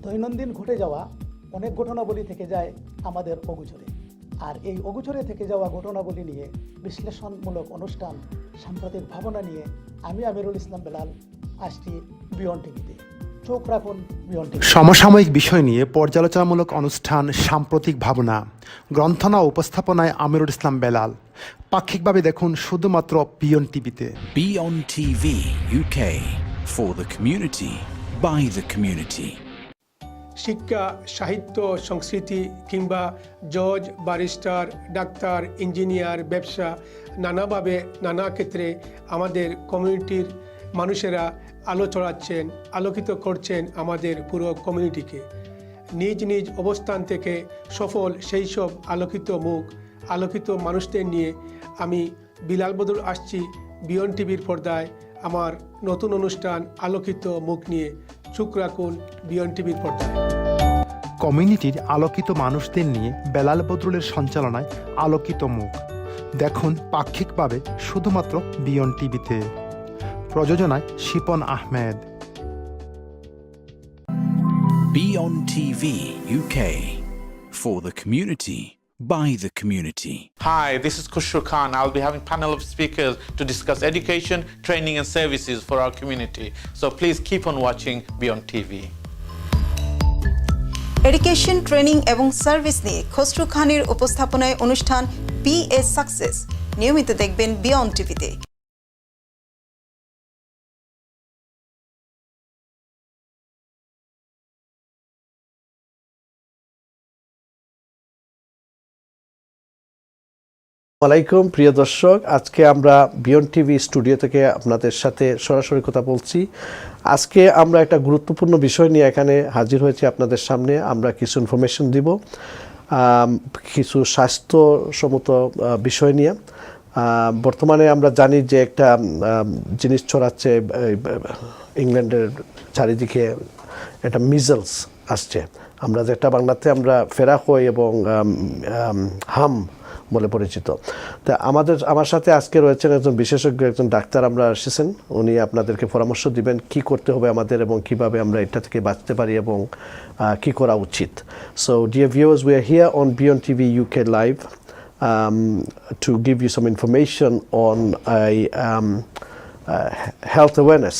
দৈনন্দিন ঘটে যাওয়া অনেক ঘটনাবলী থেকে যায় আমাদের অগোচরে, আর এই অগোচরে থেকে যাওয়া ঘটনাবলী নিয়ে বিশ্লেষণমূলক অনুষ্ঠান সাম্প্রতিক ভাবনা নিয়ে আমি আমিরুল ইসলাম বেলাল আসছি বিয়ন্ড টিভিতে। চোখ রাখুন বিয়ন্ড টিভি। সমসাময়িক বিষয় নিয়ে পর্যালোচনামূলক অনুষ্ঠান সাম্প্রতিক ভাবনা, গ্রন্থনা উপস্থাপনায় আমিরুল ইসলাম বেলাল। পাক্ষিকভাবে দেখুন শুধুমাত্র বিয়ন্ড টিভিতে। Beyond TV UK, for the community, by the community. শিক্ষা, সাহিত্য, সংস্কৃতি কিংবা জজ, ব্যারিস্টার, ডাক্তার, ইঞ্জিনিয়ার, ব্যবসা, নানাভাবে নানা ক্ষেত্রে আমাদের কমিউনিটির মানুষেরা আলো ছড়াচ্ছেন, আলোকিত করছেন আমাদের পুরো কমিউনিটিকে। নিজ নিজ অবস্থান থেকে সফল সেই সব আলোকিত মুখ, আলোকিত মানুষদের নিয়ে আমি বিলাল বদর আসছি বিয়ন্ড টিভির পর্দায় আমার নতুন অনুষ্ঠান আলোকিত মুখ নিয়ে। চোখ রাখুন বিয়ন্ড টিভির পর্দায়। কমিউনিটির আলোকিত মানুষদের নিয়ে বেলাল বদরুলের সঞ্চালনায় আলোকিত মুখ দেখুন পাক্ষিকভাবে শুধুমাত্র বিয়ন্ড টিভিতে। প্রযোজনায় Shipon Ahmed. Beyond TV UK, for the community, by the community. Hi, this is Kushur Khan. I'll be having a panel of speakers to discuss education, training and services for our community. So please keep on watching Beyond TV. Education, training এবং service নিয়ে খসরু খানের উপস্থাপনায় অনুষ্ঠান BA success নিয়মিত দেখবেন beyond টিভিতে। আসসালামাইকুম প্রিয় দর্শক, আজকে আমরা বিয়ন্ড টিভি স্টুডিও থেকে আপনাদের সাথে সরাসরি কথা বলছি। আজকে আমরা একটা গুরুত্বপূর্ণ বিষয় নিয়ে এখানে হাজির হয়েছি আপনাদের সামনে। আমরা কিছু ইনফরমেশন দিব কিছু স্বাস্থ্যসম্মত বিষয় নিয়ে। বর্তমানে আমরা জানি যে একটা জিনিস ছড়াচ্ছে ইংল্যান্ডের চারিদিকে, একটা মিজলস আসছে, আমরা যেটা বাংলাতে আমরা ফেরা হই এবং হাম বলে পরিচিত। তা আমার সাথে আজকে রয়েছেন একজন বিশেষজ্ঞ, একজন ডাক্তার আমরা এসেছেন। উনি আপনাদেরকে পরামর্শ দিবেন কি করতে হবে আমাদের এবং কিভাবে আমরা এটা থেকে বাঁচতে পারি এবং কি করা উচিত। So dear viewers, we are here on beyond TV UK live to give you some information on a health awareness.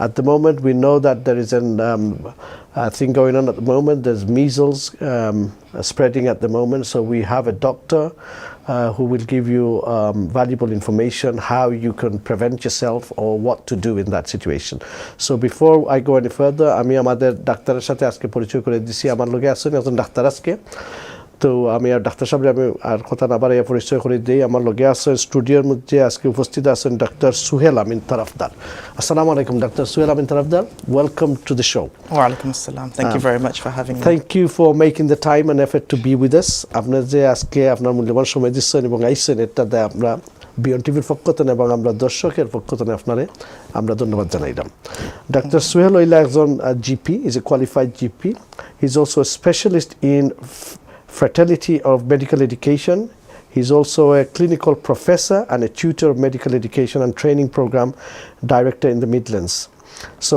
At the moment, we know that there is an thing going on at the moment. There's measles spreading at the moment. So we have a doctor who will give you valuable information how you can prevent yourself or what to do in that situation. So before I go any further, আমি আমাদের ডাক্তারের সাথে আজকে পরিচয় করে দিছি। আমার লগে আছেন একজন ডাক্তার আজকে। তো আমি আর ডাক্তার সাহেব আমি আর কথা না বাড়াইয়া পরিচয় করে দিই। আমার লগে আছেন স্টুডিওর মধ্যে আজকে উপস্থিত আছেন ডক্টর সুহেল আমিন তারাফদার। আসসালামু আলাইকুম doctor Suhel Amin Tarafdar, welcome to the show. ওয়ালাইকুম আসসালাম, thank you very much for having me. Thank you for making the time and effort to be with us. আপনার যে আজকে আপনার মূল্যবান সময় দিচ্ছেন এবং আইসেন, এটাতে আমরা বিয়ন্ড টিভির পক্ষ থেকে এবং আমরা দর্শকের পক্ষ থেকে আপনারে আমরা ধন্যবাদ জানাইলাম। ডক্টর সুহেল হইলা একজন GP, is a qualified GP. He is also a specialist in Frailty of medical education. He's also a clinical professor and a tutor of medical education and training program director in the Midlands. So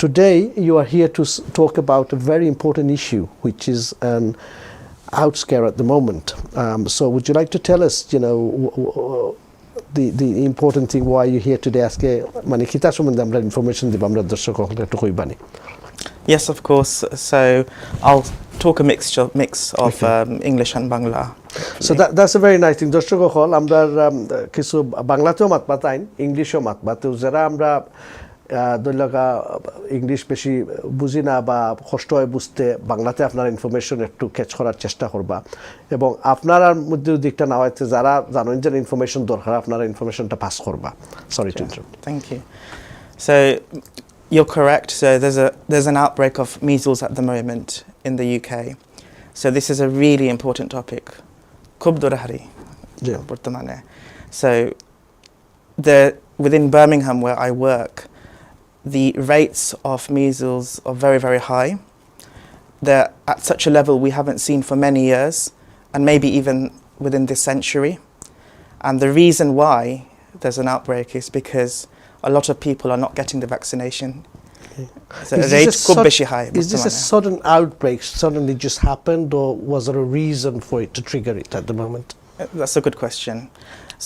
today you are here to talk about a very important issue, which is an outscare at the moment. So would you like to tell us, the important thing why you're here today? Aske mane kita sombondhe amra information dib amra darshok ekটু কইবানি। Yes, of course. So I'll talk a mix of English and Bangla. So that's a very nice thing. দর্শক হল আমরা কিছু বাংলাতেও মাত পাতাইন, ইংলিশও মাত পাতে। যারা আমরা দৈলকা ইংলিশ বেশি বুঝি না বা কষ্ট হয় বুঝতে, বাংলাতে আপনার ইনফরমেশন একটু ক্যাচ করার চেষ্টা করবা এবং আপনার মধ্যে দিকটা না হয়েছে যারা জানেন যে ইনফরমেশন দরকার আপনারা ইনফরমেশনটা পাস করবা। Sorry to interrupt. Thank you. So you're correct. So there's an outbreak of measles at the moment in the UK. So this is a really important topic. Khub dorahari bortomane. So within Birmingham where I work, the rates of measles are very, very high. They're at such a level we haven't seen for many years, and maybe even within this century. And the reason why there's an outbreak is because a lot of people are not getting the vaccination. So Is this rate a খুব sud- বেশি high Is this a বর্তমানে। sudden outbreak suddenly just happened, or was there a reason for it to trigger it at the moment? That's a good question.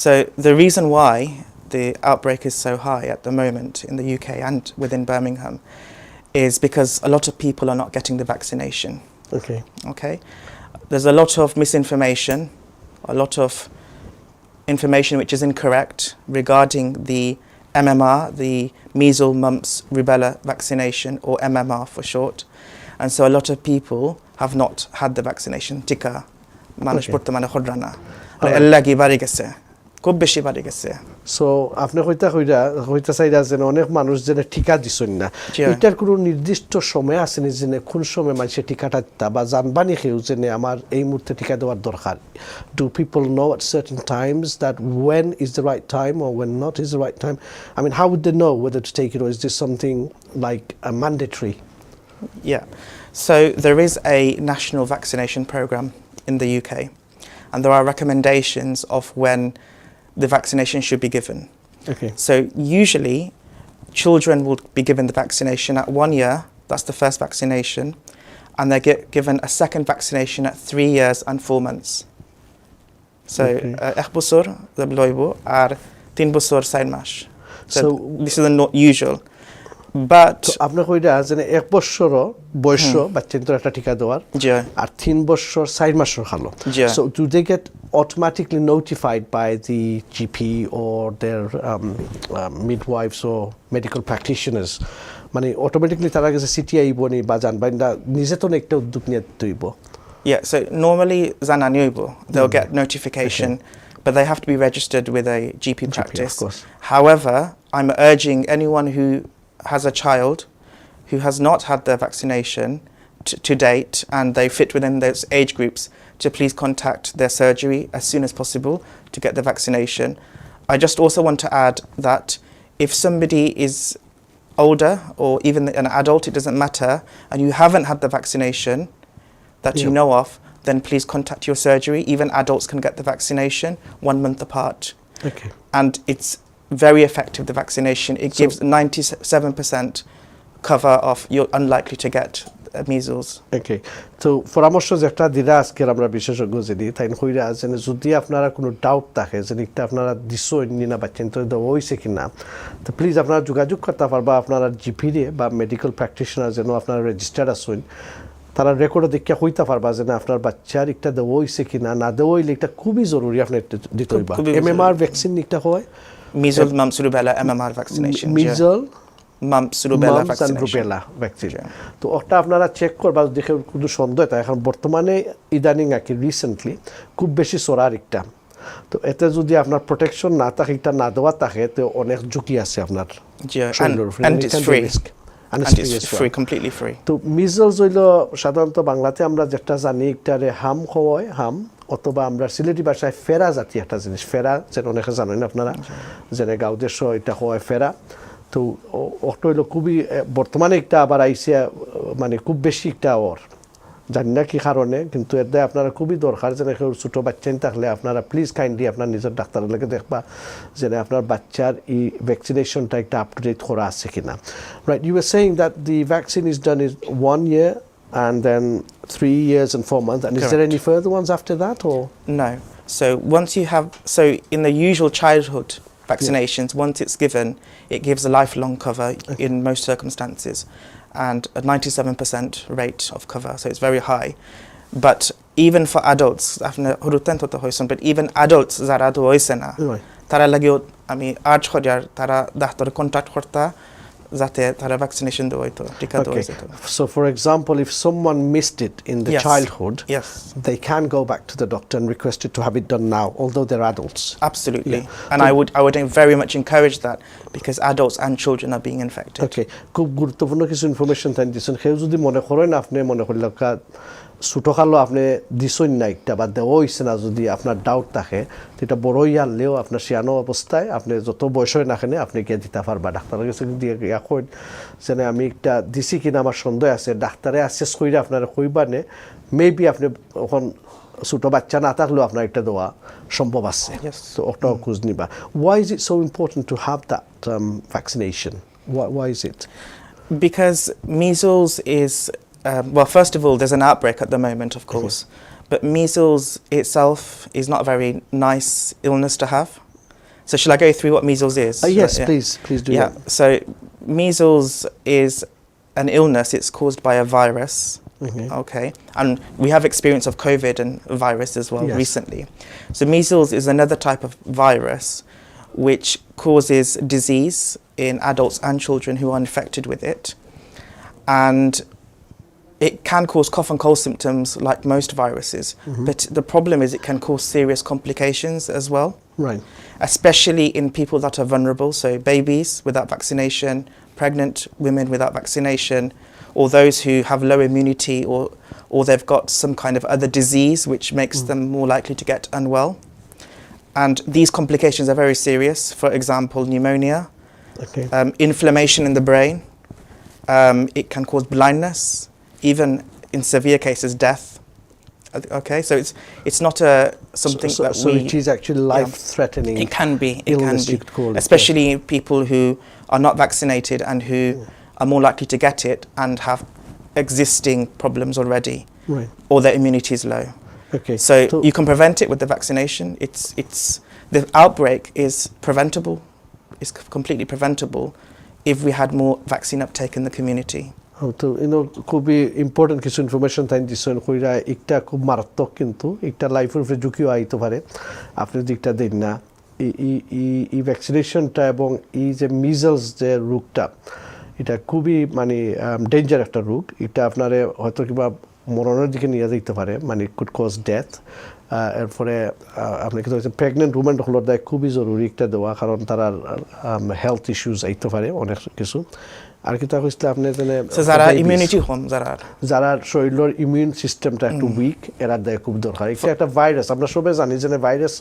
So the reason why the outbreak is so high at the moment in the UK and within Birmingham is because a lot of people are not getting the vaccination. Okay. Okay, there's a lot of misinformation, a lot of information which is incorrect regarding the MMR, the measles, mumps, rubella vaccination, or MMR for short, and so a lot of people have not had the vaccination. Tika, মানুষ Okay. বর্তমানে খড়রা না, Alright. এর লাগি বাড়ি গেছে, খুব বেশি বাড়ি গেছে। So আপনি হইতা চাইরা যেন অনেক মানুষ যেন টিকা দিছেন না, জি। এটার কোনো নির্দিষ্ট সময় আছে নি যেন কোন সময় মানুষের টিকাটা দিতা বা জানবানি কেউ যেন আমার এই মুহূর্তে টিকা দেওয়ার দরকার? Do people know at certain times that when is the right time or when not is the right time? I mean, how would they know whether to take it, or is this something like a mandatory? Yeah, so there is a national vaccination program in the UK, and there are recommendations of when the vaccination should be given. Okay. So usually children will be given the vaccination at 1 year, that's the first vaccination, and they get given a second vaccination at 3 years and 4 months. So Okay. 1 বছর লইবো আর 3 বছর 4 মাস. So So- this is the not usual. But তো আপনি কইরা যেন 1 বছর বয়স বাচ্চাদের একটা টিকা দেওয়ার, জি। আর 3 বছর 4 মাসের হলো। জি। So do they get automatically notified by the GP or their midwives or medical practitioners? মানে automatically তারা কাছে চিঠি আইব নি বা জানবেন না, নিজে তো একটা উদ্যোগ নিয়ে তৈব? Yeah, so normally Zananyubo, they'll get notification, but they have to be registered with a GP practice. of course. However, I'm urging anyone who has a child who has not had their vaccination to date and they fit within those age groups to please contact their surgery as soon as possible to get the vaccination. I just also want to add that if somebody is older or even an adult, it doesn't matter, and you haven't had the vaccination that you know of, then please contact your surgery. Even adults can get the vaccination 1 month apart. Okay. And it's very effective, the vaccination. It gives 97% cover of you're unlikely to get measles. Okay. তো পরামর্শ যেটা দিরা আজকে আমরা বিশেষজ্ঞ যিনি তাই কইরা যেন যদি আপনারা কোনো ডাউট থাকে যে একটা আপনারা দিছেন না বাচ্চা তো দেওয়া হইছে কিনা, তো প্লিজ আপনারা যোগাযোগ করতে পারবা আপনারা জিপি রে বা মেডিকেল প্র্যাকটিশনার যেন আপনারা রেজিস্টার্ড আছেন, তারা রেকর্ডে দেখে কইতে পারবা যে না আপনার বাচ্চার একটা দেওয়া হইছে কিনা, না দেওয়া হইলে এটা খুবই জরুরি আপনার দিতে হইবা। খুবই MMR ভ্যাকসিন নিতে হয়, Measles, mumps, rubella, MMR vaccination. Measles, Mumps, rubella mumps and vaccination. Rubella vaccine. তো ওটা আপনারা চেক করবা দেখে কোনো সন্দেহ হয়, এখন বর্তমানে ইদানিং আর কি রিসেন্টলি খুব বেশি সরার একটা, তো এতে যদি আপনার প্রোটেকশন না থাকে, এটা না দেওয়া থাকে, তো অনেক ঝুঁকি আছে আপনার Yeah, শরীরের উপরে, and it it's can be free. risk. And And it's free it's as well. free, completely free. তো মিজলস হইল সাধারণত বাংলাতে আমরা যেটা জানি একটারে হাম খাওয়ায়, হাম, অথবা আমরা সিলেটি ভাষায় ফেরা জাতীয় একটা জিনিস, ফেরা যেন অনেকে জানেন আপনারা, যেন গাঁও দেশ এটা খাওয়ায় ফেরা। তো ওটা হইলো খুবই বর্তমানে একটা আবার আইসে মানে খুব বেশি একটা ওর জানি না কি কারণে, কিন্তু এর দ্বারা আপনারা খুবই দরকার যেন কেউ ছোটো বাচ্চা থাকলে আপনারা প্লিজ কাইন্ডলি আপনার নিজের ডাক্তারের লাগে দেখবা যেন আপনার বাচ্চার এই ভ্যাকসিনেশনটা একটা আপ টু ডেট করা আছে কিনা। Right, you are saying that the vaccine is done is 1 year and then 3 years and 4 months, and is there any further ones after that, or? No. So once you have, so in the usual childhood vaccinations, once it's given, it gives a lifelong cover in most circumstances, and a 97% rate of cover, so it's very high. But even for adults, but even adults যারা তো হইছে না, তারা লাগেও আমি urge করিয়ার তারা doctor contact করতা যাতে তারা ভ্যাকসিনেশন দেওয়া হইতো, টিকা দেওয়া হইতো। So for example, if someone missed it in the Yes. childhood, Yes. they can go back to the doctor and request it to have it done now, although they're adults. Absolutely. Yeah. And I would very much encourage that, because adults and children are being infected. Okay, খুব গুরুত্বপূর্ণ কিছু information তাই দিচ্ছেন। কেউ যদি মনে করেন আপনি মনে করলে ছোটো খালো আপনি দিছেন না একটা বা দেওয়া হয়েছে না, যদি আপনার ডাউট থাকে, তো এটা বড়ই আনলেও আপনার শিয়ানো অবস্থায় আপনি যত বয়স হয় না কেন আপনি গিয়ে দিতে পারবা। ডাক্তারের কাছে দিয়ে এখন যেন আমি একটা দিছি কিনা আমার সন্দেহ আছে, ডাক্তারে অ্যাসেস করে আপনারা কইবানে মেবি আপনি এখন ছোটো বাচ্চা না থাকলেও আপনার একটা দেওয়া সম্ভব আছে। তো ওটাও খোঁজ নিবা। Why is it so important to have that vaccination? Why is it? Because measles is, well, first of all, there's an outbreak at the moment, of course, but measles itself is not a very nice illness to have. So shall I go through what measles is? Yes, Yeah. please do Yeah, that. so measles is an illness. It's caused by a virus. Okay, and we have experience of COVID and virus as well recently. So measles is another type of virus which causes disease in adults and children who are infected with it. And it can cause cough and cold symptoms like most viruses, but the problem is it can cause serious complications as well. Right. Especially in people that are vulnerable, so babies without vaccination, pregnant women without vaccination, or those who have low immunity or they've got some kind of other disease which makes them more likely to get unwell. And these complications are very serious. For example, pneumonia, inflammation in the brain. It can cause blindness, even in severe cases, death. Okay, so it's not something that so it is actually life-threatening. It can be. Illness, you could call it, especially people who are not vaccinated and who are more likely to get it and have existing problems already, or their immunity is low. Okay. So you can prevent it with the vaccination. It's the outbreak is preventable. It's completely preventable if we had more vaccine uptake in the community. তো খুবই important কিছু information তাই দিচ্ছেন কইরা একটা খুব মারাত্মক কিন্তু একটা লাইফের উপরে ঝুঁকিও আইতে পারে আপনি দিকটা দেন না এই ভ্যাকসিনেশনটা এবং এই যে মিজলস যে রোগটা এটা খুবই মানে ডেঞ্জার একটা রোগ এটা আপনারে হয়তো কিংবা মরণের দিকে নিয়ে যেতে পারে মানে কুড কজ ডেথ এরপরে আপনি কিন্তু প্রেগনেন্ট উমেন হলোর দায় খুবই জরুরি একটা দেওয়া কারণ তার হেলথ ইস্যুজ আইতে পারে অনেক কিছু আর কি তা হইছে আপনি যারা ইমিউনিটি কম যারা শরীরের ইমিউন সিস্টেমটা একটু উইক এরা দেয় খুব দরকার এটা একটা ভাইরাস আমরা সবাই জানি যে ভাইরাস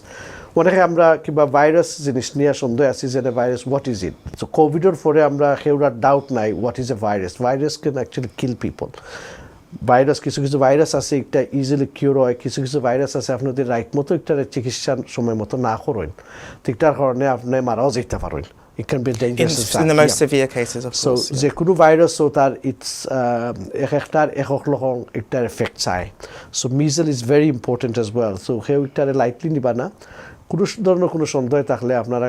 অনেকে আমরা কিংবা ভাইরাস জিনিস নিয়ে সন্দেহ আছি যে virus what is it so কোভিডের পরে আমরা কেউরা ডাউট নাই what is a virus virus can actually kill people virus কিছু কিছু ভাইরাস আছে একটা ইজিলি কিউর হয় কিছু কিছু ভাইরাস আছে আপনি যদি রাইট মতো একটা চিকিৎসার সময় মতো না করেন ঠিকঠাক কারণে আপনি মারাও যেতে পারেন it can be dangerous in the most severe cases of course যে কোনো ভাইরাস so তার ইটস একটার একক রকম একটার এফেক্ট চায় so measles is very important as well so কেউ একটারে লাইটলি নিবা না কোনো ধরনের কোনো সন্দেহ থাকলে আপনারা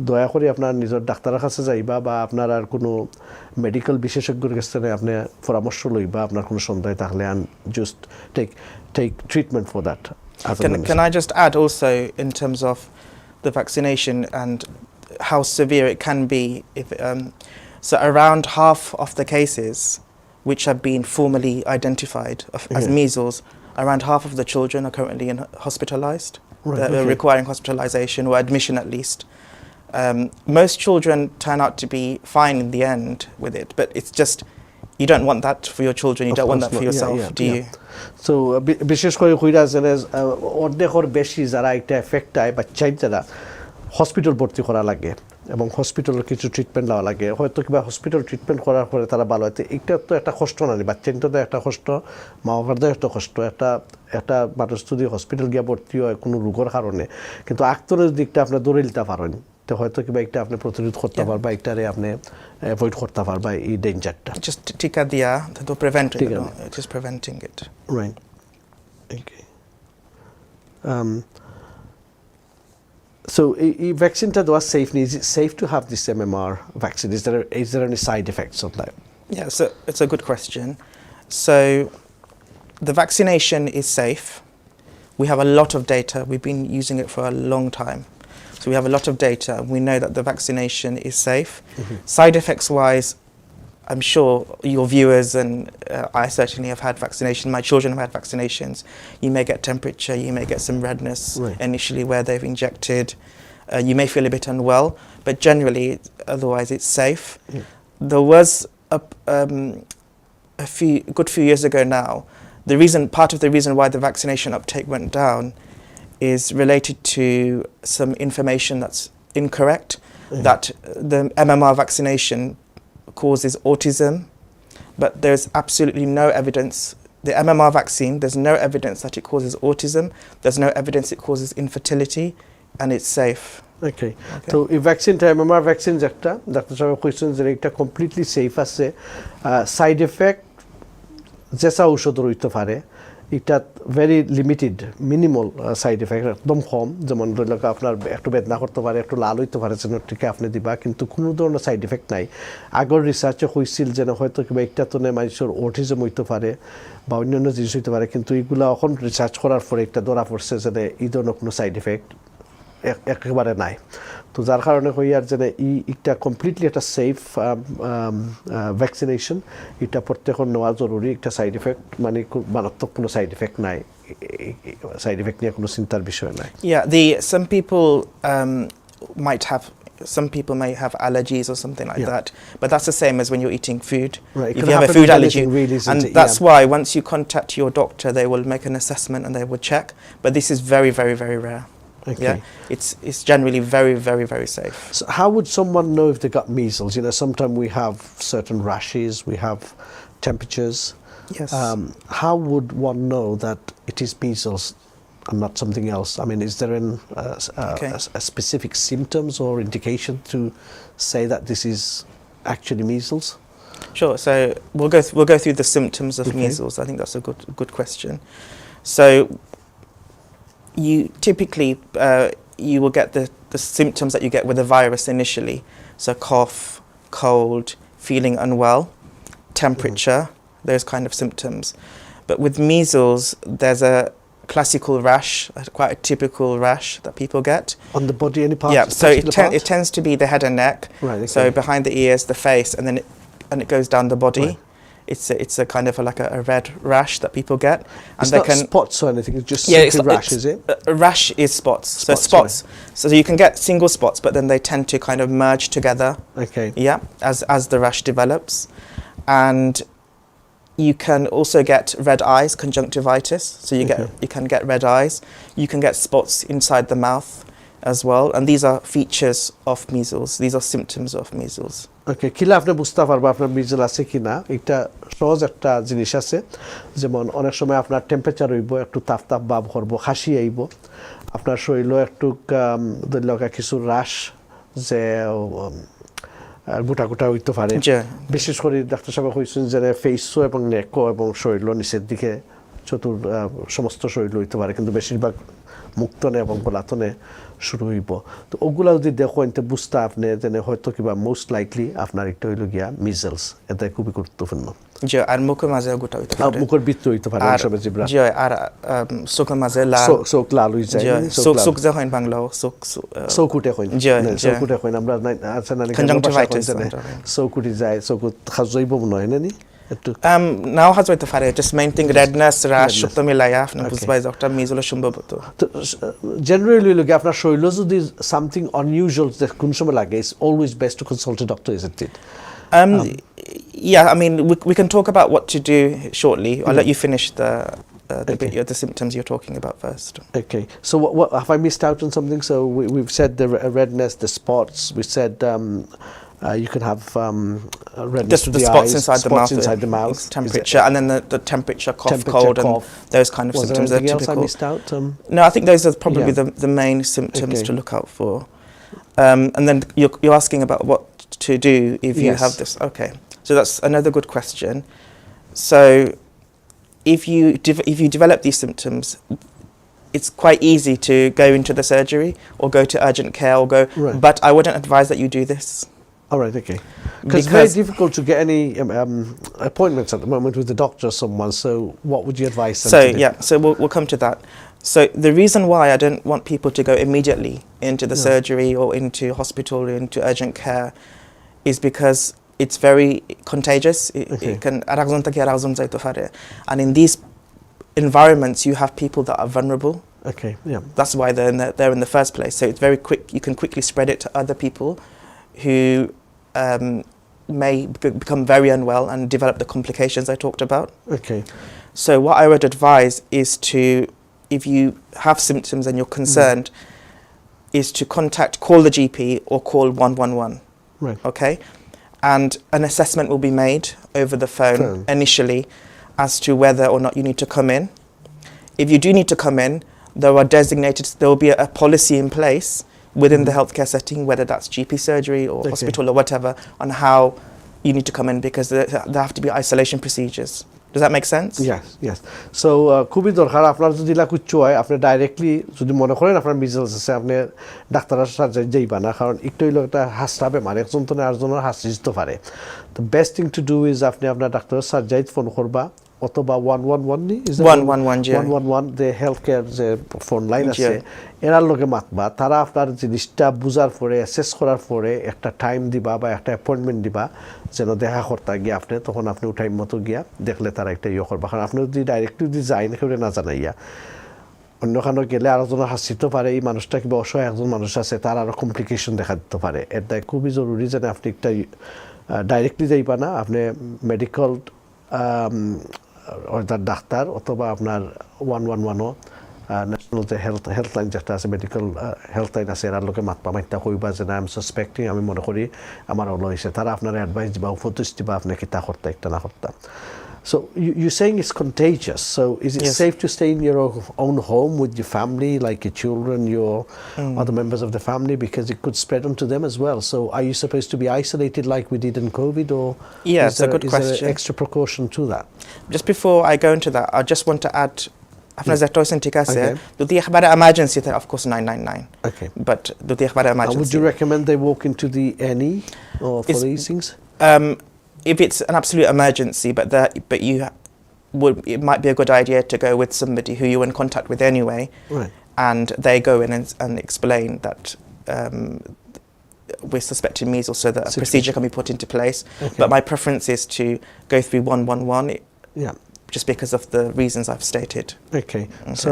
দয়া করে আপনার নিজের ডাক্তারের কাছে যাইবা বা আপনার আর কোনো মেডিকেল বিশেষজ্ঞের কাছে আপনি পরামর্শ লইবা আপনার কোনো সন্দেহ থাকলে and just take treatment for that. Can I just add also in terms of the vaccination and how severe it can be if so around half of the cases which have been formally identified as measles, around half of the children are currently hospitalized. They're requiring hospitalization or admission at least. Most children turn out to be fine in the end with it, but it's just you don't want that for your children, you don't want that for yourself, do you? So বিশেষ করে কইরা যে অর্ধেকের বেশি যারা একটা effect হয় বাচ্চা যারা হসপিটাল ভর্তি করা লাগে এবং হসপিটালের কিছু ট্রিটমেন্ট দেওয়া লাগে হয়তো কিংবা হসপিটাল ট্রিটমেন্ট করার পরে তারা ভালো হয় এটা তো একটা কষ্ট না বাচ্চাটা তো একটা কষ্ট মা বাবারও একটা কষ্ট একটা মানুষ যদি হসপিটাল গিয়ে ভর্তি হয় কোনো রোগের কারণে কিন্তু আক্তরের দিকটা আপনি দৌড়ে নিতে পারেন তো হয়তো কিংবা একটা আপনি প্রতিরোধ করতে পারবা একটারে আপনি অ্যাভয়েড করতে পারবা এই ডেঞ্জারটা just টিকা দিয়া তো prevent it just preventing it right okay so vaccine was safe. Is it safe to have this MMR vaccine? Is there any side effects of that? Yeah, so it's a good question. So the vaccination is safe. We have a lot of data. We've been using it for a long time. So we have a lot of data. We know that the vaccination is safe. Side effects wise, I'm sure your viewers and I certainly have had vaccination. My children have had vaccinations. You may get temperature, you may get some redness initially where they've injected. You may feel a bit unwell, but generally, otherwise it's safe. There was a few years ago now, part of the reason why the vaccination uptake went down is related to some information that's incorrect, that the MMR vaccination causes autism, but there's absolutely no evidence. The MMR vaccine, there's no evidence that it causes autism, there's no evidence it causes infertility, and it's safe. ওকে তো এই ভ্যাকসিনটা MMR vaccine একটা doctor সাহেব কইছেন যে এটা completely safe আছে side effect যেসা ঔষধ রইতে পারে এটা very limited minimal side effect একদম কম যেমন ধরল আপনার একটু বেদনা করতে পারে একটু লাল হইতে পারে যেন টিকা আপনি দিবা কিন্তু কোনো ধরনের সাইড এফেক্ট নাই আগর রিসার্চে হয়েছিল যেন হয়তো কিবা একটা তো মানুষের অটিজম হইতে পারে বা অন্যান্য জিনিস হইতে পারে কিন্তু এইগুলো এখন রিসার্চ করার পরে একটা ধরা পড়ছে যে এই ধরনের কোনো সাইড এফেক্ট একেবারে নাই তো যার কারণে হই আর যে এটা কমপ্লিটলি একটা সেফ ভ্যাকসিনেশন এটা প্রত্যেকের নেওয়া জরুরি একটা সাইড এফেক্ট মানে মারাত্মক কোনো সাইড এফেক্ট নাই সাইড এফেক্ট নিয়ে কোনো চিন্তার বিষয় নাই some people may have allergies or something like that, but that's the same as when you're eating food. Right. If you have a food allergy, and that's why once you contact your doctor, they will make an assessment and they will check. But this is very, very, very rare. Okay. Yeah, it's generally very, very, very safe. So how would someone know if they got measles? You know, sometimes we have certain rashes, we have temperatures. Yes. How would one know that it is measles and not something else? I mean, is there a specific symptoms or indication to say that this is actually measles? Sure. So we'll go through the symptoms of measles. I think that's a good question. So you typically you will get the symptoms that you get with the virus initially. So cough, cold, feeling unwell, temperature, those kind of symptoms. But with measles, there's a classical rash, quite a typical rash that people get. On the body, any part? Yeah, so it tends to be the head and neck, right, okay. so behind the ears, the face, and then it goes down the body. Right. It's a kind of like a red rash that people get. And it's they not spots or anything, it's just simply rash, is it? A rash is spots. So spots. So you can get single spots, but then they tend to kind of merge together. Okay. Yeah, as the rash develops. And you can also get red eyes, conjunctivitis. So you can get red eyes. You can get spots inside the mouth as well. And these are features of measles. These are symptoms of measles. ওকে কিলা আপনি বুঝতে পারবো আপনার মিজল আছে কিনা এটা সহজ একটা জিনিস আছে যেমন অনেক সময় আপনার টেম্পারেচার হইব একটু তাপ তাপ ভাব করবো হাসি আইব আপনার শরীরও একটু ধরলকা কিছু রাশ যে গোটা গোটা হইতে পারে বিশেষ করে ডাক্তার সাহেব কইছেন যে ফেসও এবং নেকও এবং শরীরও নিচের দিকে সমস্ত শরীর হইতে পারে কিন্তু বেশিরভাগ মুক্তনে এবং গলাতনে শুরু হইব তো ওগুলা যদি দেখেন তো বুঝতে আপনি যেন হয়তো কিবা মোস্ট লাইকলি আপনার একটা হইল গিয়া মিজলস এটা খুবই গুরুত্বপূর্ণ জি আর মুখের মাঝে গোটা হইতে পারে মুখের ভিতর হইতে পারে সবে জিব্রা জি আর চোখের মাঝে লাল চোখ লাল হই যায় চোখ যা হয় বাংলাও চোখুটে হয় জি চোখুটে হয় আমরা আচ্ছা না কনজাংটিভাইটিস চোখুটি যায় চোখুট খাজইব নয় না নি নাও হাজ হইতে পারে জাস্ট মেইন থিং রেডনেস রাশ সব মিলায়া আপনি বুঝবাই ডক্টর মিজল সম্ভবত জেনারেলি লোক আপনার শরীরে যদি সামথিং আনইউজুয়াল কোন সময় লাগে it's always best to consult a doctor isn't it yeah, I mean we can talk about what to do shortly. I'll let you finish the symptoms you're talking about first. Okay, so what have I missed out on something? So we've said the redness, the spots, we said you can have redness to the spots eyes, inside the mouth, temperature, and then the temperature, cold, and those kind of symptoms are typical. Else I missed out? No, I think those are probably the main symptoms to look out for. And then you're asking about what to do if you have this. Okay, so that's another good question. So if you develop these symptoms, it's quite easy to go into the surgery or go to urgent care or go. Right. But I wouldn't advise that you do this. All right, okay. Because it's very difficult to get any appointments at the moment with the doctor or someone, so what would you advise them to do? So we'll come to that. So the reason why I don't want people to go immediately into the surgery or into hospital or into urgent care is because it's very contagious. It can and in these environments you have people that are vulnerable. Okay, yeah. That's why they're there in the first place. So it's very quick. You can quickly spread it to other people who may become very unwell and develop the complications I talked about. Okay. So what I would advise is to, if you have symptoms and you're concerned, is to call the GP or call 111. Right. Okay? And an assessment will be made over the phone initially as to whether or not you need to come in. If you do need to come in, there will be a policy in place within the healthcare setting, whether that's GP surgery or hospital or whatever, on how you need to come in, because there have to be isolation procedures. Does that make sense? Yes, yes. So খুবই দরকার আপনার যদি লাকুচ্ছু হয় আপনি directly যদি মনে করেন আপনার মিজেলস আছে আপনি ডাক্তারের সাথে যাইবা না, কারণ একটু হইলো একটা হাসতে মানে একজন তো আরেকজনের হাসতে দিতে পারে। তো best thing to do is আপনি আপনার ডাক্তারের সাথে যাই ফোন করবা, অথবা 111 নি ইজ 111 যে হেলথ কেয়ার যে ফোন লাইন আছে এরার লগে মাতবা, তারা আপনার জিনিসটা বুঝার পরে অ্যাসেস করার পরে একটা টাইম দিবা বা একটা অ্যাপয়েন্টমেন্ট দিবা যেন দেখা করতে গিয়ে আপনি, তখন আপনি টাইম মতো গিয়া দেখলে তারা একটা ইয়ে করবা। কারণ আপনি যদি ডাইরেক্টলি যদি যাই না কেউ না জানাইয়া অন্যখানে গেলে আরেকজনের হাসিতে পারে, এই মানুষটা কিংবা অসহায় একজন মানুষ আছে তার আরও কমপ্লিকেশন দেখা দিতে পারে। এটা খুবই জরুরি যেন আপনি একটা ডাইরেক্টলি যাইবা না, আপনি মেডিকেল অর্থাৎ ডাক্তার অথবা আপনার 111ও ন্যাশনাল যে হেল্থলাইন যেটা আছে মেডিকেল হেল্থলাইন আছে এরার লোকে মাতপা মাইতা কইবা যে না আই এম সাসপেক্টিং, আমি মনে করি আমার হলো হয়েছে, তারা আপনার অ্যাডভাইস দিবা উপদেশ দিবা আপনি কিতা করতে একটা না করতে। So you're saying it's contagious. So is it safe to stay in your own home with your family, like your children, your other members of the family, because it could spread onto them as well? So are you supposed to be isolated like we did in COVID, or it's a good question. Is there extra precaution to that? Just before I go into that, I just want to add, after that toys and tickets, do the emergency, of course 999. Okay. But do the emergency? Would you recommend they walk into the NE or for these things? If it's an absolute emergency, it might be a good idea to go with somebody who you're in contact with anyway, right? And they go in and explain that we're suspecting measles, so that a procedure can be put into place. Okay. But my preference is to go through 111. Yeah. Just because of the reasons I've stated. Okay. So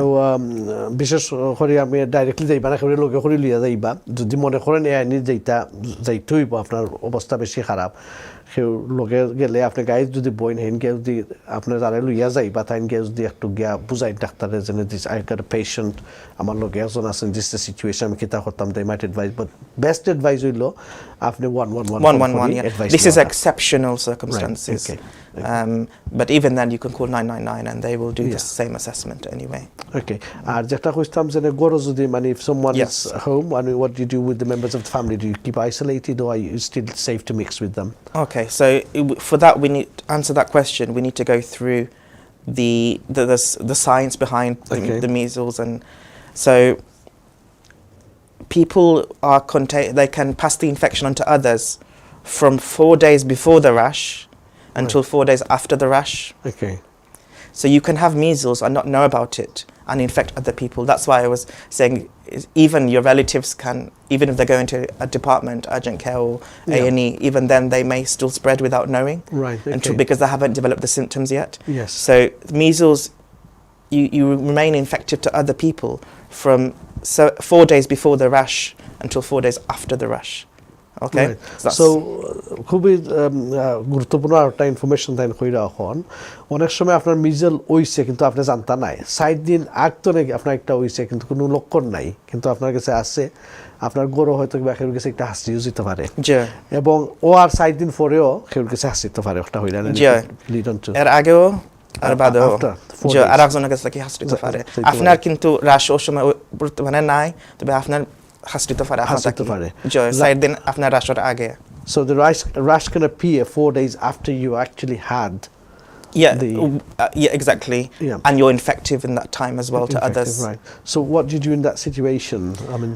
বিশেষ করে আমি directly যাইবা না, করে লোকে করে লিয়া যাইবা, যদি মনে করেন এনি যাইতে হইব আপনার অবস্থা বেশি খারাপ, সেই লোকে গেলে আপনি গাইজ যদি বইন হেন গিয়ে যদি আপনার যারা লইয়া যাইবা তাই গিয়ে যদি একটু গিয়া বুঝাই ডাক্তারে যেন this I got a patient, আমার লোকে একজন আছেন দিস দ্য সিচুয়েশন, আমি কিতা করতাম, দে মাইট অ্যাডভাইস, বাট বেস্ট অ্যাডভাইস হইল আপনি 111 This is exceptional circumstances. Right. Okay. But even then you can call 999 and they will do the same assessment anyway. Okay. আর যেটা কইতাম যে গরো যদি মানে if someone is home, and what do you do with the members of the family? Do you keep isolated, or are you still safe to mix with them? Okay, so for that we need to answer that question. We need to go through the science behind the measles, and so people are they can pass the infection on to others from 4 days before the rash until 4 days after the rash. Okay. So you can have measles and not know about it and infect other people. That's why I was saying even your relatives can, even if they're going to a department, urgent care or A&E, even then they may still spread without knowing. Right, okay. Because they haven't developed the symptoms yet. Yes. So measles, you remain infected to other people from 4 days before the rash until 4 days after the rash. Okay. Right. So খুবই গুরুত্বপূর্ণ একটা information দেন কইরা এখন অনেক সময় আপনার মিজেল হইছে কিন্তু আপনি জানতা নাই, 60 দিন আগ তো নাকি আপনার একটা হইছে কিন্তু কোনো লক্ষণ নাই, কিন্তু আপনার কাছে আছে, আপনার গরু হয়তো কেউ কাছে একটা হাসি যেতে পারে, এবং ও আর 60 দিন পরেও কেউ কাছে হাসিতে পারে, একটা হইলা লিড অন টু এর আগেও আর বাদেও আর একজনের কাছে কি হাসতে পারে। আপনার কিন্তু রাশ ও সময় মানে নাই, তবে আপনার হাসতে পারে, দিন আপনার রাশের আগে। So the rash can appear 4 days after you actually had. Exactly. Yeah. And you're infective in that time as well to others. Right. So what do you do in that situation? I mean,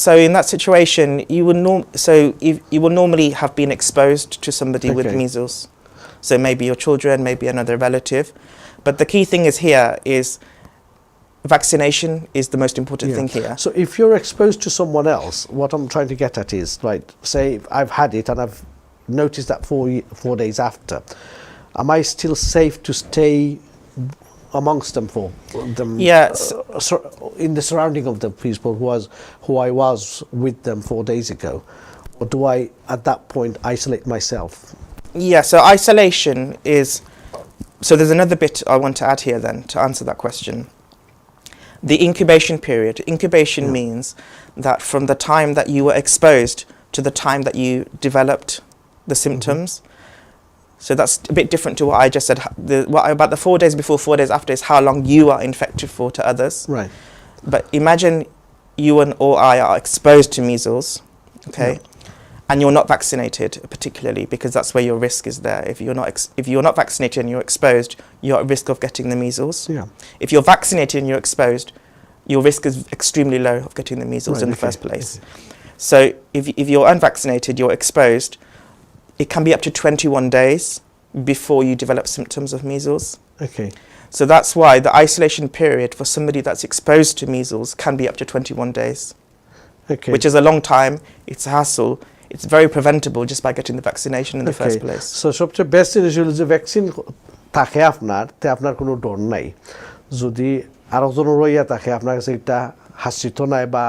so in that situation, you will normally have been exposed to somebody with measles. So maybe your children, maybe another relative. But the key thing is vaccination is the most important thing here. So if you're exposed to someone else, what I'm trying to get at is, like, say I've had it and I've noticed that 4 days after, am I still safe to stay amongst them for them? Yes. In the surrounding of the people who I was with them 4 days ago, or do I at that point isolate myself? Yeah. So isolation is. So there's another bit I want to add here then to answer that question. The incubation period. Incubation means that from the time that you were exposed to the time that you developed the symptoms. So that's a bit different to what I just said. About the 4 days before, 4 days after is how long you are infected for to others. Right. But imagine you and or I are exposed to measles, okay, and you're not vaccinated particularly, because that's where your risk is there. If you're not vaccinated and you're exposed, you're at risk of getting the measles. Yeah. If you're vaccinated and you're exposed, your risk is extremely low of getting the measles in the first place. So if you're unvaccinated, you're exposed, it can be up to 21 days before you develop symptoms of measles. Okay. So that's why the isolation period for somebody that's exposed to measles can be up to 21 days, Okay. which is a long time. It's a hassle. It's very preventable just by getting the vaccination in the first place. So সবচেয়ে best জিনিস হলো যে vaccine থাকে আপনার তে আপনার কোনো ডর নাই। যদি আরেকজনের রইয়া থাকে আপনার কাছে এটা হাসিত নাই বা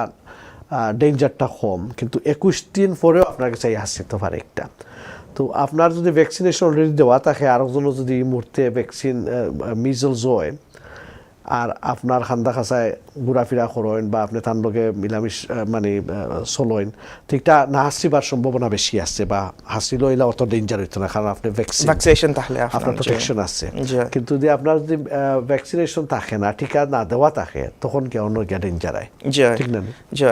ডেঞ্জারটা কম, কিন্তু 21 দিন পরেও আপনার কাছে হাসিতে পারে একটা। তো আপনার যদি ভ্যাকসিনেশন অলরেডি দেওয়া থাকে, আরেকজনের যদি এই মুহূর্তে ভ্যাকসিন মিজলস হয় আর আপনার খান্দা খাঁচায় ঘোরাফেরা করেন বা আপনি তার লগে মিলামিশ মানে চলেন, তো এটা না হাসিবার সম্ভাবনা বেশি আছে বা হাসিলেও এলা অত ডেঞ্জার হইতো না, কারণ আপনি ভ্যাকসিনেশন তাহলে আপনার প্রোটেকশন আছে। কিন্তু যদি আপনার যদি ভ্যাকসিনেশন থাকে না, টিকা না দেওয়া থাকে, তখন কি অন্য গিয়া ডেঞ্জার হয়, ঠিক না?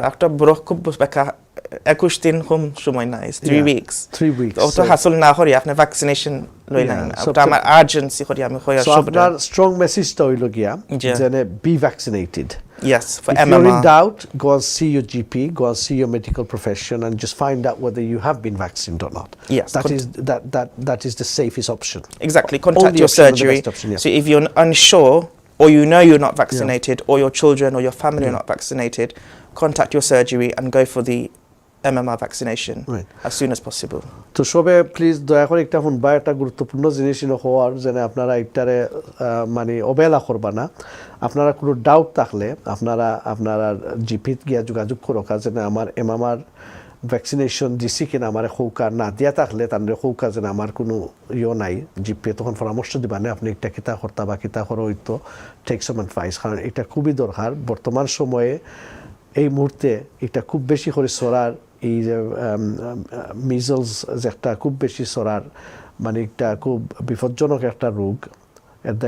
একটা বড় খুব বেকা 21 দিন কম সময় না, 3 weeks. 3 weeks. অত হাসল না করি আপনি ভ্যাকসিনেশন লইলেন, ওটা আমার আর্জেন্সি করি আমি কইয়া সব। আপনার স্ট্রং মেসেজটা হইল গিয়া যে be vaccinated. Yes, for if MMR. you're in doubt, go and see your GP, go and see your medical profession, and just find out whether you have been vaccinated or not. Yes, that is the safest option. Exactly. Contact Only your option, the surgery. best option, yeah. So if you're unsure, or you know you're not vaccinated, or your children or your family are not vaccinated, contact your surgery and go for the MMR vaccination as soon as possible. তো সবে please দয়া করে একটা শুনবা, একটা গুরুত্বপূর্ণ জিনিস হওয়ার যেন আপনারা একটারে মানে অবহেলা করবা না। আপনারা কোনো ডাউট থাকলে আপনারা জিপিত গিয়া যোগাযোগ করোকা, যেন আমার MMR ভ্যাকসিনেশন দিছি কিনা আমার সৌকা না দিয়া থাকলে তার সৌকা যেন আমার কোনো নাই, জিপি তখন পরামর্শ দিবা না আপনি একটা কিতা করতা বা কিতা করো হইতো, টেক সাম অ্যাডভাইস, কারণ এটা খুবই দরকার বর্তমান সময়ে। এই মুহূর্তে এটা খুব বেশি করে ছড়ার, এই যে মিজলস যে একটা খুব বেশি ছড়ার, মানে একটা খুব বিপজ্জনক একটা রোগ,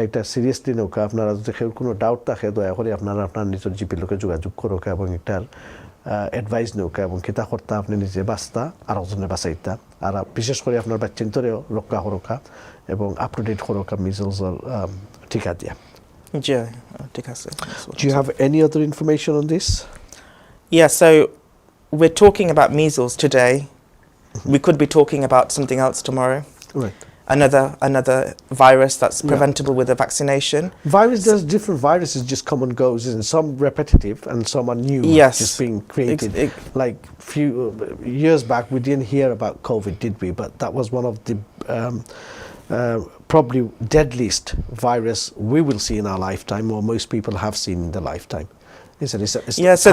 এটা সিরিয়াসলি নৌকা। আপনারা যদি কেউ কোনো ডাউট থাকে দয়া করে আপনারা আপনার নিজের জিপির লোকে যোগাযোগ করোকা এবং এটার অ্যাডভাইস নৌকা এবং কিতা করতা আপনি নিজে বাঁচতা আর একজনে বাঁচাইতা, আর বিশেষ করে আপনার বাচ্চিন্তরেও রক্ষা করোকা এবং আপ টু ডেট করোকা মিজলসের টিকা দিয়া। Do you have any other information on this? Yeah, so we're talking about measles today. We could be talking about something else tomorrow. Right. Another virus that's preventable with a vaccination. There's different viruses just come and goes, and some repetitive and some are new, just being created. Like few years back, we didn't hear about COVID, did we? But that was one of the probably deadliest virus we will see in our lifetime, or most people have seen in their lifetime. It's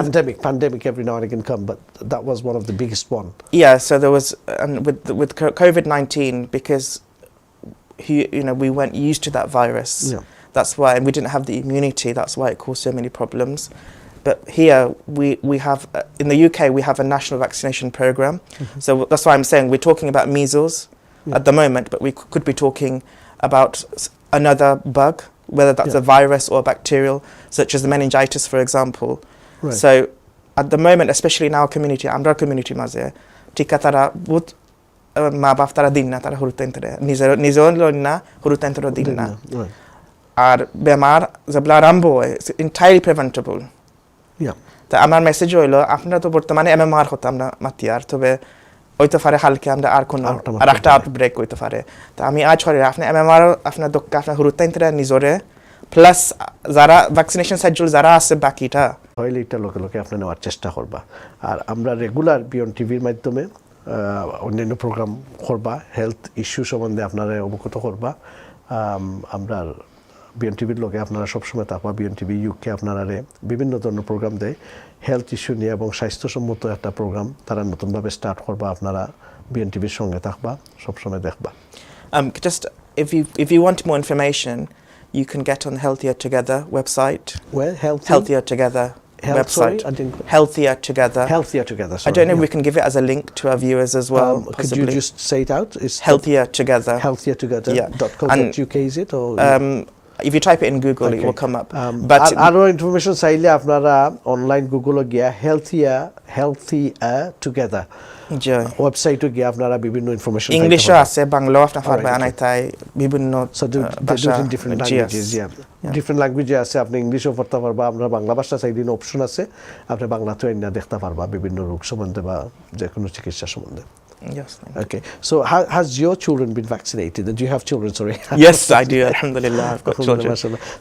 pandemic every now and again come, but that was one of the biggest one. Yeah, so there was, and with COVID-19, because we weren't used to that virus. Yeah. That's why, and we didn't have the immunity. That's why it caused so many problems. But here we have in the UK we have a national vaccination program. So that's why I'm saying we're talking about measles at the moment, but we could be talking about another bug, whether that's a virus or bacterial, such as the meningitis, for example. Right. So at the moment, especially in our community, our community maze, tika tara but ma baf tara dinna tara hurutentere nizon lonna hurutentere dinna. Ar bemar zabla rambo is entirely preventable. Yeah. তা আমার message হইলো আপনারা তো বর্তমানে MMR হতাম না মাতিয়ার, তবে হইতে পারে হালকে আমরা আর কোনো আর একটা আউটব্রেক হইতে পারে। তা আমি আজ করে আপনি MMR আপনার দোকান আপনার হুরুতাইনতে নিজরে প্লাস যারা ভ্যাকসিনেশন সাইডুল যারা আছে বাকিটা হইলে এটা লোকে লোকে আপনি নেওয়ার চেষ্টা করবা। আর আমরা রেগুলার বিয়ন টিভির মাধ্যমে অন্যান্য প্রোগ্রাম করবা, হেলথ ইস্যু সম্বন্ধে আপনারা অবগত করবা। আমরা বিয়ন টিভির লোকে আপনারা সবসময় থাকবা, বিয়ন টিভি UK আপনারা বিভিন্ন ধরনের প্রোগ্রাম দেয় হেলথ ইস্যু নিয়ে এবং স্বাস্থ্যসম্মত একটা প্রোগ্রাম তারা নতুনভাবে স্টার্ট করবা। আপনারা বিয়ন টিভির সঙ্গে থাকবা, সবসময় দেখবা। Just if you want more information, you can get on Healthier Together website. Well, Healthier Together website. Healthier Together. Healthier Together. Sorry, I don't know if we can give it as a link to our viewers as well. Could you just say it out? Healthier Together. Healthiertogether.co.uk is it? Or If you type it in Google, it will come up. But আরো information চাইলে আপনারা online গুগলে গিয়া হেলথিয়া together ওয়েবসাইটে গিয়ে আপনারা বিভিন্ন information ইংলিশও আছে, বাংলাও আপনার পারবে আনাইতাই বিভিন্ন ভাষা, ডিফারেন্ট ল্যাঙ্গুয়েজেস ডিফারেন্ট ল্যাঙ্গুয়েজে আছে। আপনি ইংলিশও পড়তে পারবা, আমরা বাংলা ভাষা চাইলে অপশন আছে, আপনি বাংলাতেও না দেখতে পারবা বিভিন্ন রোগ সম্বন্ধে বা যে কোনো চিকিৎসা সম্বন্ধে। Yes. Okay. So has your children been vaccinated? Do you have children? Sorry. Yes, I do. Alhamdulillah, I've got children.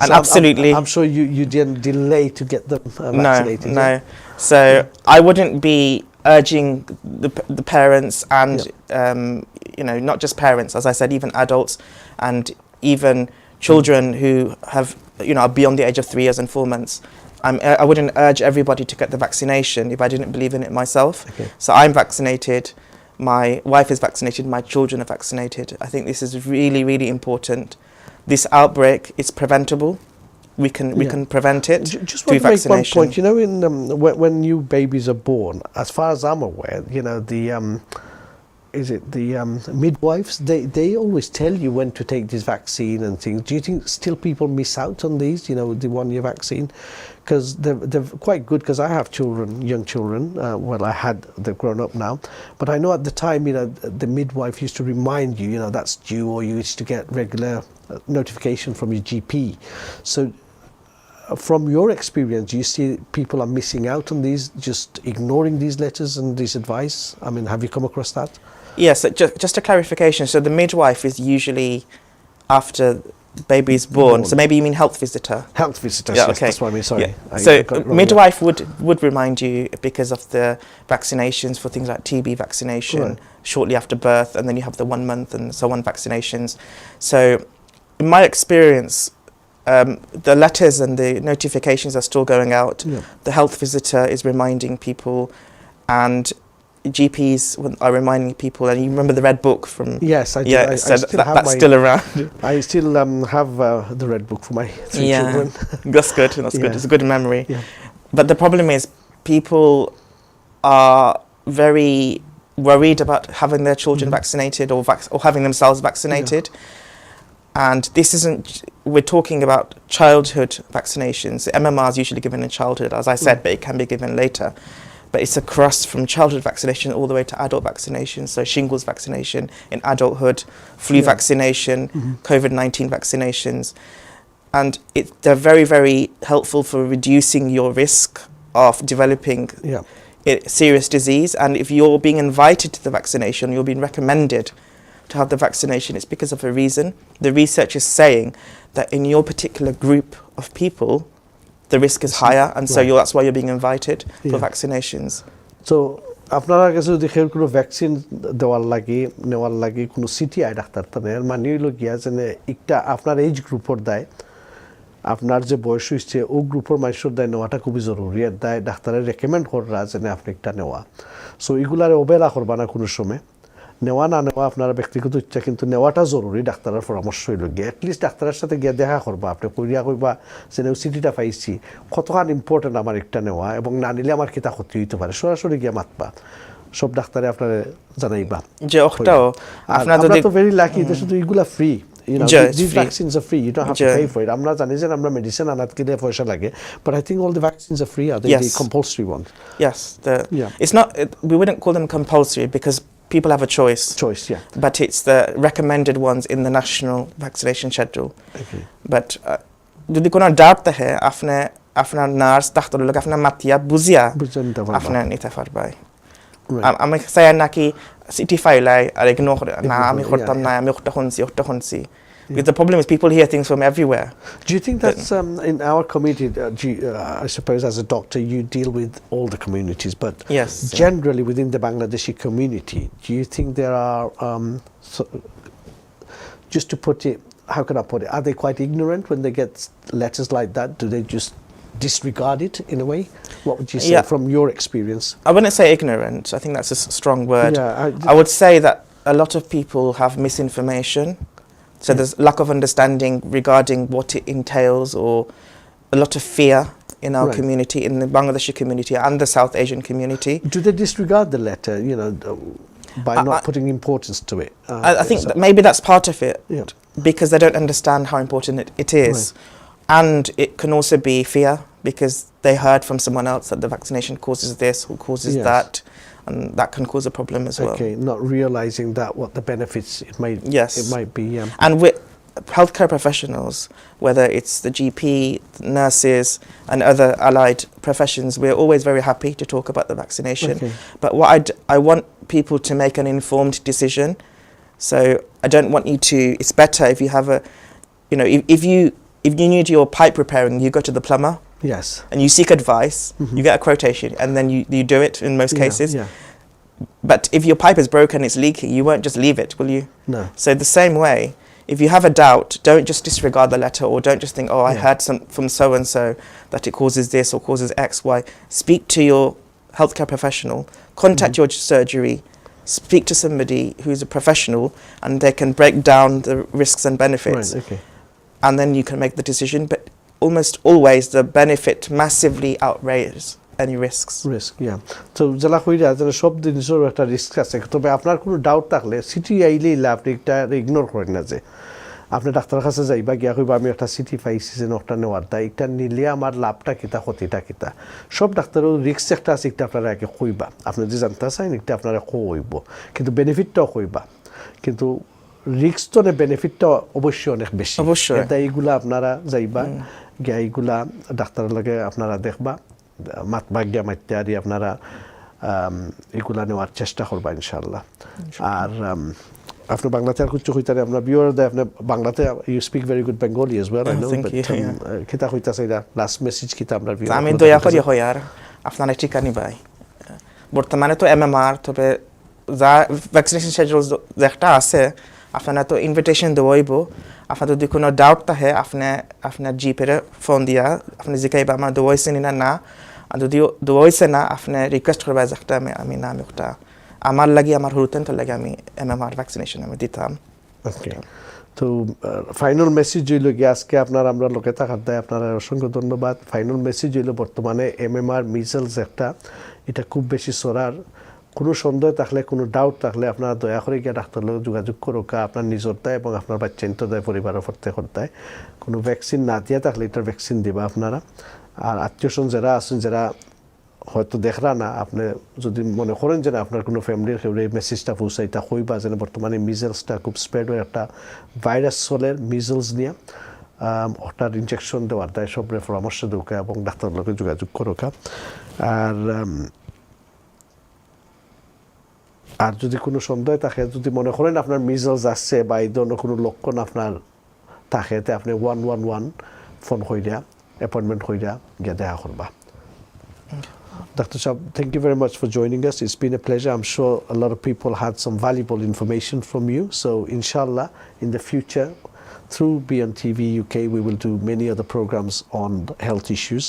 And So absolutely. I'm sure you didn't delay to get them vaccinated. No. So I wouldn't be urging the parents and not just parents, as I said, even adults and even children who have are beyond the age of 3 years and 4 months. I wouldn't urge everybody to get the vaccination if I didn't believe in it myself. Okay. So I'm vaccinated. My wife is vaccinated. My children are vaccinated. I think this is really, really important. This outbreak is preventable. We can prevent it Just through want to make vaccination. one point. When new babies are born, as far as I'm aware, the midwives, they always tell you when to take this vaccine and things. Do you think still people miss out on these, the 1-year vaccine? Because they're quite good, because I have young children, they've grown up now, but I know at the time, the midwife used to remind you, that's due, or you used to get regular notification from your GP. So from your experience, do you see people are missing out on these, just ignoring these letters and this advice? I mean, have you come across that? Yes, just a clarification. So the midwife is usually after baby is born. So maybe you mean health visitor. Health visitors, Yeah, yes, okay. that's what I mean, sorry. Yeah. So midwife would remind you because of the vaccinations for things like TB vaccination shortly after birth, and then you have the 1 month and so on vaccinations. So in my experience, the letters and the notifications are still going out. Yeah. The health visitor is reminding people, and GPs are reminding people. And you remember the red book from? Yes, I do. Yeah, I so still have that's still around. I still have the red book for my 3 children. That's good. That's good. It's a good memory. Yeah. But the problem is, people are very worried about having their children vaccinated or having themselves vaccinated. And this isn't, we're talking about childhood vaccinations. The MMR is usually given in childhood, as I said, but it can be given later. But it's across from childhood vaccination all the way to adult vaccination. So shingles vaccination in adulthood, flu vaccination, COVID-19 vaccinations. And they're very, very helpful for reducing your risk of developing serious disease. And if you're being invited to the vaccination, you're being recommended to have the vaccination, it's because of a reason. The research is saying that in your particular group of people, the risk is higher, and so that's why you're being invited for vaccinations. So আপনারা কাছে যদি কেউ কোনো vaccine নেওয়ার লাগে কোনো CTI doctor তাদের মানে হইল গিয়া যে একটা আপনার এইজ গ্রুপের দেয়, আপনার যে বয়স হয়েছে ও গ্রুপের মানুষের দেয় নেওয়াটা খুবই জরুরি। আর দেয় ডাক্তারের রেকমেন্ড করা যে আপনি একটা নেওয়া। সো এগুলারে অবহেলা করবা না কোনো সময়। নেওয়া না নেওয়া আপনার ব্যক্তিগত ইচ্ছা, কিন্তু নেওয়াটা জরুরি। ডাক্তারের পরামর্শ হইল গিয়ে অ্যাটলিস্ট ডাক্তারের সাথে গিয়ে দেখা করবা, আপনি কইয়া কইবা যে সিটিটা পাইছি, কতখান ইম্পর্টেন্ট আমার একটা নেওয়া, এবং না নিলে আমার কিতা ক্ষতি হইতে পারে, সরাসরি গিয়ে মাতবা। সব ডাক্তারে আপনার জানাইবা যে ওটাও আপনারা তো ভেরি লাকি, শুধু এগুলা free. These vaccines are free. You don't have to pay for it. আমরা জানি যে আমরা মেডিসিন আনাত গেলে পয়সা লাগে, but I think all the vaccines are free. Are they the compulsory ones? Yes. It's not. We wouldn't call them compulsory because people have a choice. But it's the recommended ones in the national vaccination schedule. Okay. But যদি কোনো doubt থাকে আপনার nurse doctor লোক আপনার মাতিয়া বুঝিয়া আপনার নিতে পারবে। আমি চাই নাকি সিটি ফাইলাই আর ইগনোর করে না, আমি করতাম না, আমি ওটা শুনছি। Because the problem is people hear things from everywhere. Do you think that's in our community, I suppose as a doctor you deal with all the communities, but generally within the Bangladeshi community, do you think there are, just to put it, how can I put it, are they quite ignorant when they get letters like that? Do they just disregard it in a way? What would you say from your experience? I wouldn't say ignorant. I think that's a strong word. I would say that a lot of people have misinformation. So there's lack of understanding regarding what it entails, or a lot of fear in our community, in the Bangladeshi community and the South Asian community. Do they disregard the letter, by not putting importance to it? I think that maybe that's part of it. because they don't understand how important it is. And it can also be fear, because they heard from someone else that the vaccination causes this or causes that, and that can cause a problem as well. Okay, not realizing that what the benefits it might be. Yeah. And with healthcare professionals, whether it's the GP, nurses, and other allied professions, we're always very happy to talk about the vaccination. Okay. But what I want people to make an informed decision. So I don't want you to. It's better if you have a, you know, if you need your pipe repairing, you go to the plumber. Yes. And you seek advice. You get a quotation, and then you do it in most cases. Yeah. But if your pipe is broken, it's leaking, you won't just leave it, will you? No. So the same way, if you have a doubt, don't just disregard the letter, or don't just think, oh, I heard from so-and-so that it causes this or causes X, Y. Speak to your healthcare professional, contact your surgery, speak to somebody who's a professional, and they can break down the risks and benefits. Right, okay. And then you can make the decision. But almost always the benefit massively outweighs any risks. Risk, yeah. So যারা কইরা যেন সব জিনিসের একটা risk আছে, তবে আপনার কোনো ডাউট থাকলে সিটি আইলেই আপনি এটা ইগনোর করেন না, যে আপনি ডাক্তারের কাছে যাইবা গিয়া কইবা আমি একটা সিটি পাইছি যে একটা নেওয়ার দায়, এটা নিলে আমার লাভটা কিতা ক্ষতিটা কিতা। সব ডাক্তারের রিস্ক একটা আছে, এটা আপনারা আগে কইবা, আপনি যে জানতে চান এটা আপনারা কইব, কিন্তু বেনিফিটটাও কইবা। কিন্তু রিস্ক তো না, বেনিফিটটা অবশ্যই অনেক বেশি। অবশ্যই এইগুলা আপনারা যাইবা গিয়া এইগুলা ডাক্তারের লগে আপনারা দেখবা, মাতবাগিয়া মাইত্যারি আপনারা এগুলা নেওয়ার চেষ্টা করবা ইনশাআল্লাহ। আর আপনি বাংলাতে আর কিছু কইতারে আপনার বিওর দে, আপনি বাংলাতে you speak very good Bengali as well, I know, but কিতা কইতাছে এটা লাস্ট মেসেজ কিতা আমরা বিওর আমি দয়া করি হয়ার আপনারা ঠিকানি ভাই বর্তমানে তো এমএমআর, তবে যা ভ্যাকসিনেশন শিডিউল যেটা আছে আপনারা তো ইনভিটেশন দেওয়াইব। আপনার যদি কোনো ডাউট থাকে আপনার জিপের ফোন দিয়া আপনি জিকাইবা আমার দেওয়াইছে না, আর যদি দেওয়াইছে না আপনি রিকোয়েস্ট করবা যে একটা আমি না আমি একটা আমার লাগি আমার হুরুতেন লাগে আমি এমএমআর ভ্যাকসিনেশন আমি দিতাম। ওকে, তো ফাইনাল মেসেজ হইল গিয়ে আজকে আপনার আমরা লোকে থাকার দেয় আপনারা অসংখ্য ধন্যবাদ। ফাইনাল মেসেজ হইল বর্তমানে এমএমআর মিজেলস একটা এটা খুব বেশি ছড়ার, কোনো সন্দেহ থাকলে কোনো ডাউট থাকলে আপনারা দয়া করে গিয়ে ডাক্তার লোক যোগাযোগ করো, আপনার নিজের দেয় এবং আপনার বাচ্চা তো দেয়, পরিবারের প্রত্যেকের দেয়। কোনো ভ্যাকসিন না দিয়ে থাকলে এটার ভ্যাকসিন দিবা আপনারা। আর আত্মীয়স্বজন যারা আছেন, যারা হয়তো দেখরা না, আপনি যদি মনে করেন যে না আপনার কোনো ফ্যামিলির কেউ এই মেসেজটা পৌঁছাইতা কইবা যেন বর্তমানে মিজেলসটা খুব স্প্রেড হয়ে একটা ভাইরাস চলে, মিজেলস নিয়ে ওটার ইনজেকশন দেওয়ার দেয়, সবরে পরামর্শ দৌকা এবং ডাক্তার লোকে যোগাযোগ করোকা। আর যদি কোনো সন্দেহ থাকে, যদি মনে করেন আপনার মিজেলস আসছে বা এই ধরনের কোনো লক্ষণ আপনার থাকে, তে আপনি 111 ফোন কইরা অ্যাপয়েন্টমেন্ট কইরা গিয়ে দেখা করবা। Dr. Shab, thank you very much for joining us. It's been a pleasure. I'm sure a lot of people had some valuable information from you. So inshallah, in the future, through BEONTV UK, we will do many other programs on health issues.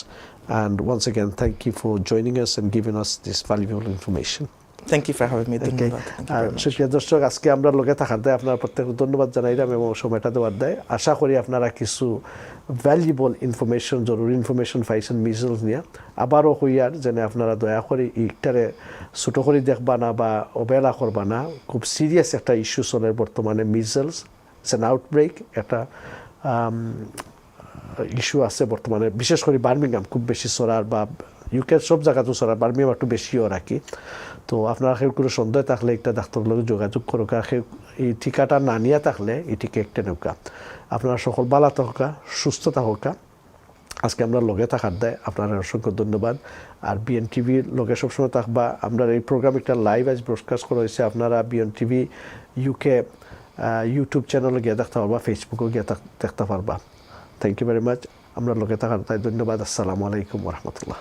And once again, thank you for joining us and giving us this valuable information. Thank you for having me. সুপ্রিয় দর্শক, আজকে আমরা লোকে থাকার দেয় আপনার প্রত্যেক ধন্যবাদ জানাইলাম এবং সময়টা দেওয়ার দেয়। আশা করি আপনারা কিছু ভ্যালুয়েবল ইনফরমেশন, জরুরি ইনফরমেশন পাইছেন মিজেলস নিয়ে। আবারও হইয়ার যেন আপনারা দয়া করে ইটারে ছোটো করে দেখবা না বা অবহেলা করবা না, খুব সিরিয়াস একটা ইস্যু চলে বর্তমানে। মিজেলস ইটস অ্যান আউটব্রেক, একটা ইস্যু আছে বর্তমানে, বিশেষ করে বার্মিংহাম খুব বেশি ছড়ার, বা ইউকের সব জায়গাতেও ছড়ার, বার্মিংহাম একটু বেশিও রাখি। তো আপনারা কেউ কোনো সন্দেহ থাকলে একটা ডাক্তারের লগে যোগাযোগ করো, এই টিকাটা না নিয়ে থাকলে এই টিকা একটা নৌকা। আপনারা সকল ভালো থাকা, সুস্থ থাকা। আজকে আমরা লগে থাকার দেয় আপনারা অসংখ্য ধন্যবাদ। আর বিএনটিভির লগে সবসময় থাকবা। আমরা এই প্রোগ্রাম একটা লাইভ আজ ব্রডকাস্ট করা হয়েছে, আপনারা বিএনটিভি ইউকে ইউটিউব চ্যানেলে গিয়ে দেখতে পারবা, ফেসবুকেও গিয়ে দেখতে পারবা। Thank you very much. আমরা লগে থাকার তাই ধন্যবাদ। আসসালামু আলাইকুম রহমতুল্লাহ।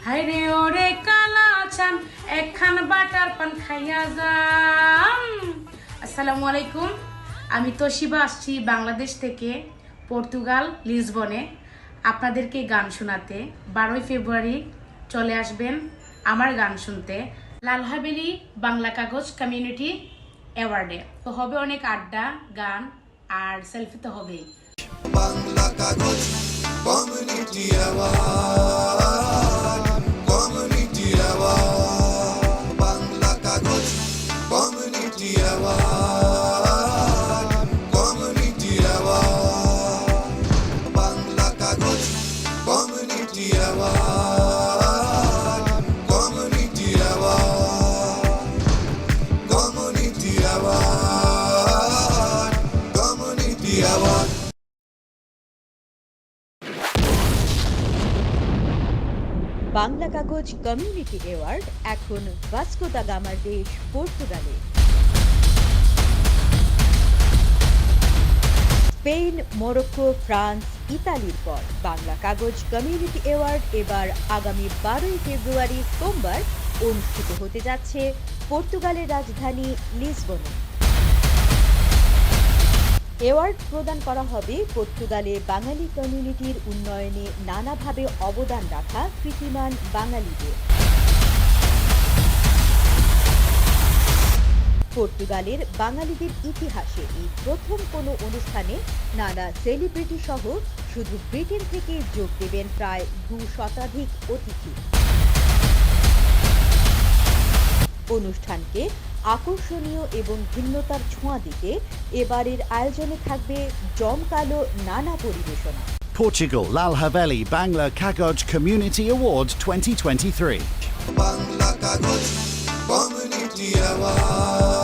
হাইরে ওরে কালা চান একখান বাটার পান খাইয়া যান। আসসালামু আলাইকুম, আমি তোশিবা আসছি বাংলাদেশ থেকে, পর্তুগাল লিসবনে আপনাদেরকে গান শোনাতে। 12 ফেব্রুয়ারি চলে আসবেন আমার গান শুনতে। লাল হাভেলি বাংলা কাগজ কমিউনিটি অ্যাওয়ার্ডে। তো হবে অনেক আড্ডা, গান আর সেলফি তো হবেই। Bangla Kagoj community award, community award, Bangla Kagoj community award, community award, Bangla Kagoj community award, community award, community award, community award. Bangla Kagoj community award এখন ভাস্কো দা গামার দেশ পর্তুগালে। স্পেন, মরক্কো, ফ্রান্স, ইতালির পর বাংলা কাগজ কমিউনিটি অ্যাওয়ার্ড এবার আগামী 12 ফেব্রুয়ারি সোমবার অনুষ্ঠিত হতে যাচ্ছে পর্তুগালের রাজধানী লিসবনে। অ্যাওয়ার্ড প্রদান করা হবে পর্তুগালে বাঙালি কমিউনিটির উন্নয়নে নানাভাবে অবদান রাখা কৃতিমান বাঙালিদের। পর্তুগালের বাঙালিদের ইতিহাসে এই প্রথম কোনো অনুষ্ঠানে নানা সেলিব্রিটি সহ শুধু ব্রিটেন থেকে যোগ দেবেন প্রায় 2 শতাধিক অতিথি। অনুষ্ঠানকে আকর্ষণীয় এবং ভিন্নতার ছোঁয়া দিতে এবারের আয়োজনে থাকবে জমকালো নানা পরিবেশনা। Portugal Lal Haveli Bangla Kagoj Community Award 2023. Bangla Kagoj community award.